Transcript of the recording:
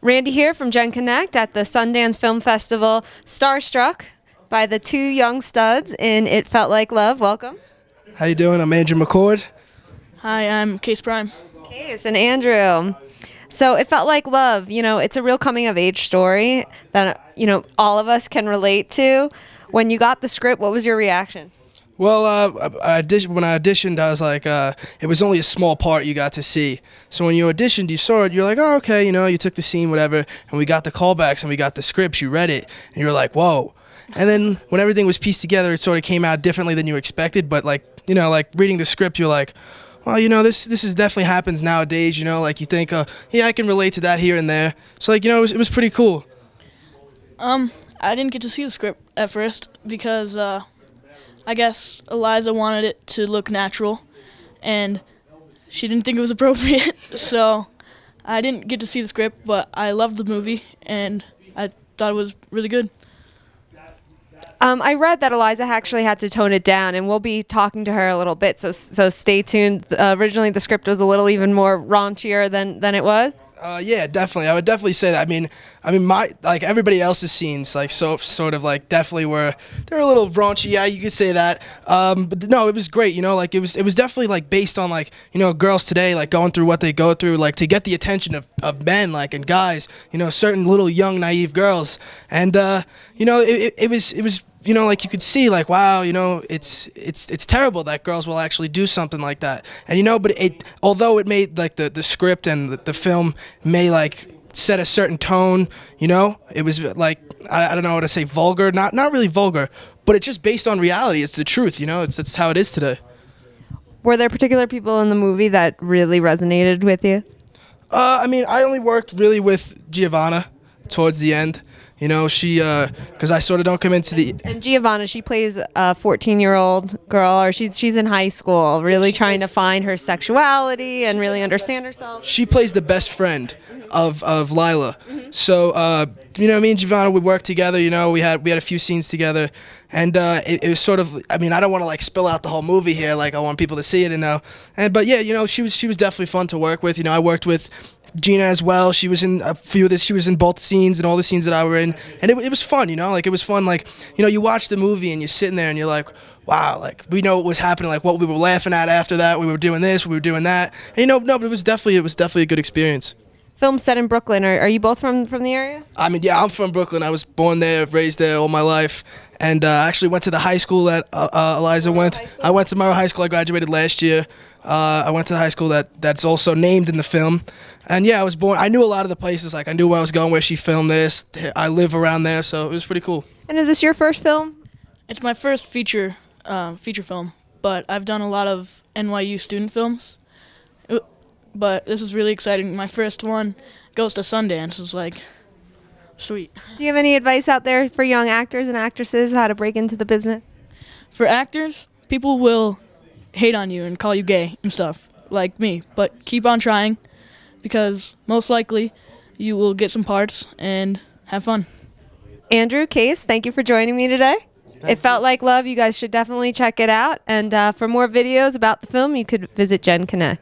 Randy here from genConnect at the Sundance Film Festival, starstruck by the two young studs in It Felt Like Love. Welcome. How you doing? I'm Andrew McCord. Hi, I'm Case Prime. Case and Andrew. So It Felt Like Love, it's a real coming of age story that, all of us can relate to. When you got the script, what was your reaction? Well, when I auditioned, I was like, it was only a small part you got to see. So when you auditioned, you saw it, you're like, oh, okay, you took the scene, whatever, and we got the callbacks and we got the scripts, you read it, and you were like, whoa. And then when everything was pieced together, it sort of came out differently than you expected, but like reading the script, you're like, well, this is definitely happens nowadays, like you think, yeah, I can relate to that here and there. So like, it was pretty cool. I didn't get to see the script at first because I guess Eliza wanted it to look natural, and she didn't think it was appropriate, so I didn't get to see the script, but I loved the movie, and I thought it was really good. I read that Eliza actually had to tone it down, and we'll be talking to her a little bit, so stay tuned. Originally, the script was a little even more raunchier than it was. Yeah, definitely. I would definitely say that. I mean, like everybody else's scenes, like sort of like definitely they're a little raunchy. Yeah, you could say that. But no, it was great. Like it was definitely like based on like girls today like going through what they go through, like to get the attention of men like and guys. Certain little young naive girls, and it was. Like you could see, like, wow, it's terrible that girls will actually do something like that. And but although it made like the script and the film may like set a certain tone, it was like I don't know how to say, vulgar, not really vulgar, but it's just based on reality. It's the truth, it's how it is today. Were there particular people in the movie that really resonated with you? I only worked really with Giovanna towards the end. She, because I sort of don't come into the... And Giovanna, she plays a 14-year-old girl, or she's in high school, really trying to find her sexuality and really understand herself. She plays the best friend of Lila. So, me and Giovanna, we worked together, we had a few scenes together, and it was sort of, I don't want to like spill out the whole movie here, like I want people to see it and know. But yeah, she was definitely fun to work with. I worked with Gina as well. She was in a few of this. She was in both scenes and all the scenes that I were in, and it was fun. Like it was fun. Like you watch the movie and you're sitting there and you're like, wow, like we know what was happening. Like what we were laughing at after that. We were doing this. We were doing that. And no, but it was definitely a good experience. Film set in Brooklyn. Are you both from the area? Yeah, I'm from Brooklyn. I was born there, raised there all my life, and I actually went to the high school that Eliza went. I went to Monroe High School. I graduated last year. I went to the high school that's also named in the film. And yeah, I was born. I knew a lot of the places. Like I knew where I was going, where she filmed this. I live around there, so it was pretty cool. And is this your first film? It's my first feature film, but I've done a lot of NYU student films. But this is really exciting. My first one goes to Sundance. It's like sweet. Do you have any advice out there for young actors and actresses how to break into the business? For actors, people will hate on you and call you gay and stuff, like me. But keep on trying, because most likely you will get some parts and have fun. Andrew, Case, thank you for joining me today. It Felt Like Love. You guys should definitely check it out. And for more videos about the film, you could visit genConnect.